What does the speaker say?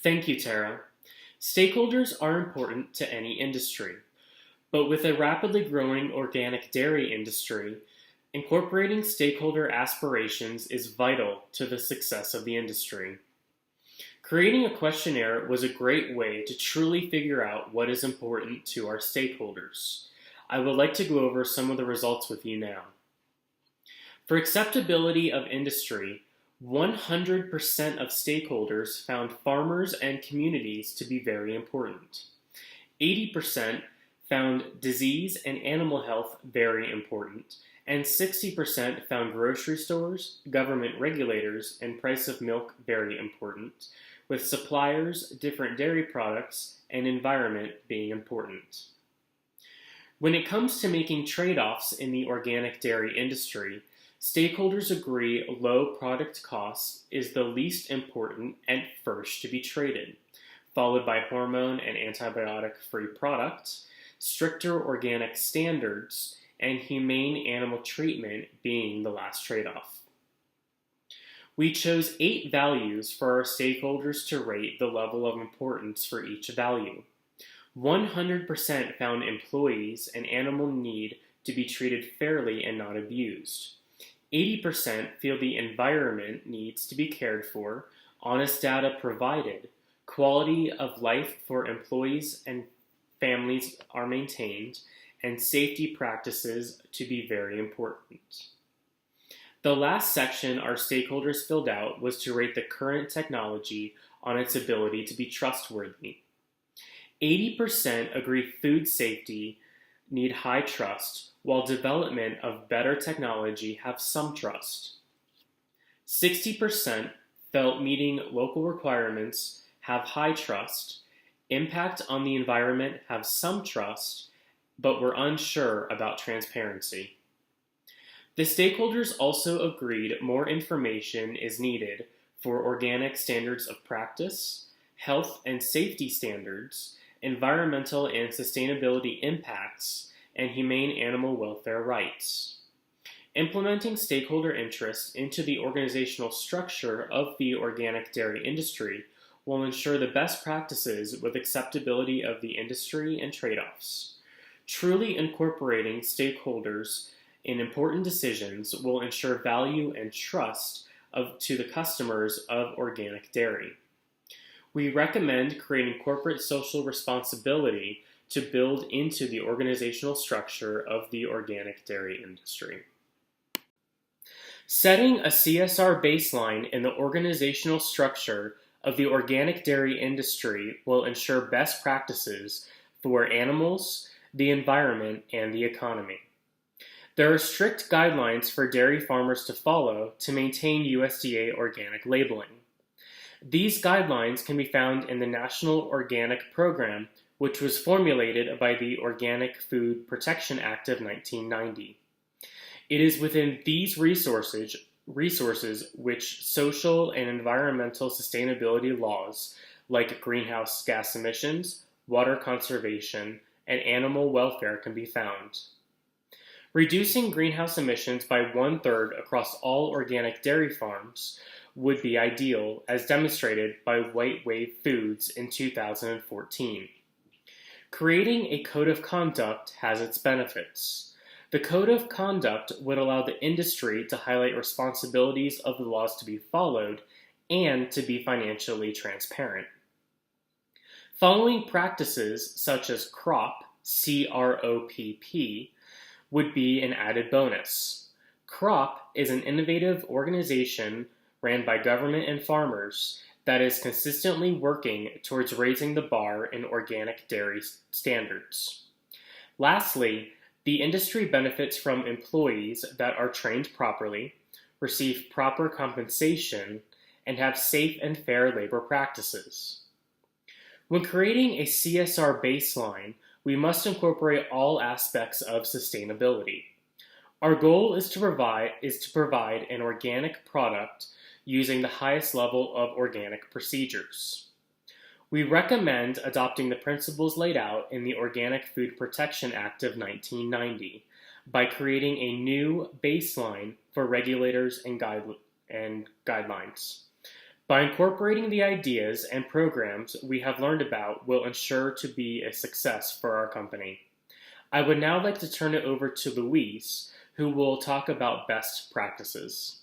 Thank you, Tara. Stakeholders are important to any industry, but with a rapidly growing organic dairy industry, incorporating stakeholder aspirations is vital to the success of the industry. Creating a questionnaire was a great way to truly figure out what is important to our stakeholders. I would like to go over some of the results with you now. For acceptability of industry, 100% of stakeholders found farmers and communities to be very important. 80% found disease and animal health very important, and 60% found grocery stores, government regulators, and price of milk very important, with suppliers, different dairy products, and environment being important. When it comes to making trade-offs in the organic dairy industry, stakeholders agree low product cost is the least important and first to be traded, followed by hormone and antibiotic-free products, stricter organic standards, and humane animal treatment being the last trade-off. We chose 8 values for our stakeholders to rate the level of importance for each value. 100% found employees and animal need to be treated fairly and not abused. 80% feel the environment needs to be cared for, honest data provided, quality of life for employees and families are maintained, and safety practices to be very important. The last section our stakeholders filled out was to rate the current technology on its ability to be trustworthy. 80% agree food safety need high trust, while development of better technology have some trust. 60% felt meeting local requirements have high trust, impact on the environment have some trust, but were unsure about transparency. The stakeholders also agreed more information is needed for organic standards of practice, health and safety standards, environmental and sustainability impacts, and humane animal welfare rights. Implementing stakeholder interest into the organizational structure of the organic dairy industry will ensure the best practices with acceptability of the industry and trade-offs. Truly incorporating stakeholders in important decisions will ensure value and trust to the customers of organic dairy. We recommend creating corporate social responsibility to build into the organizational structure of the organic dairy industry. Setting a CSR baseline in the organizational structure of the organic dairy industry will ensure best practices for animals, the environment, and the economy. There are strict guidelines for dairy farmers to follow to maintain USDA organic labeling. These guidelines can be found in the National Organic Program, which was formulated by the Organic Food Protection Act of 1990. It is within these resources which social and environmental sustainability laws like greenhouse gas emissions, water conservation, and animal welfare can be found. Reducing greenhouse emissions by 1/3 across all organic dairy farms would be ideal, as demonstrated by White Wave Foods in 2014. Creating a code of conduct has its benefits. The code of conduct would allow the industry to highlight responsibilities of the laws to be followed and to be financially transparent. Following practices such as CROP, CROPP, would be an added bonus. CROP is an innovative organization ran by government and farmers that is consistently working towards raising the bar in organic dairy standards. Lastly, the industry benefits from employees that are trained properly, receive proper compensation, and have safe and fair labor practices. When creating a CSR baseline, we must incorporate all aspects of sustainability. Our goal is to provide an organic product using the highest level of organic procedures. We recommend adopting the principles laid out in the Organic Food Protection Act of 1990 by creating a new baseline for regulators and guidelines. By incorporating the ideas and programs we have learned about will ensure to be a success for our company. I would now like to turn it over to Louise, who will talk about best practices.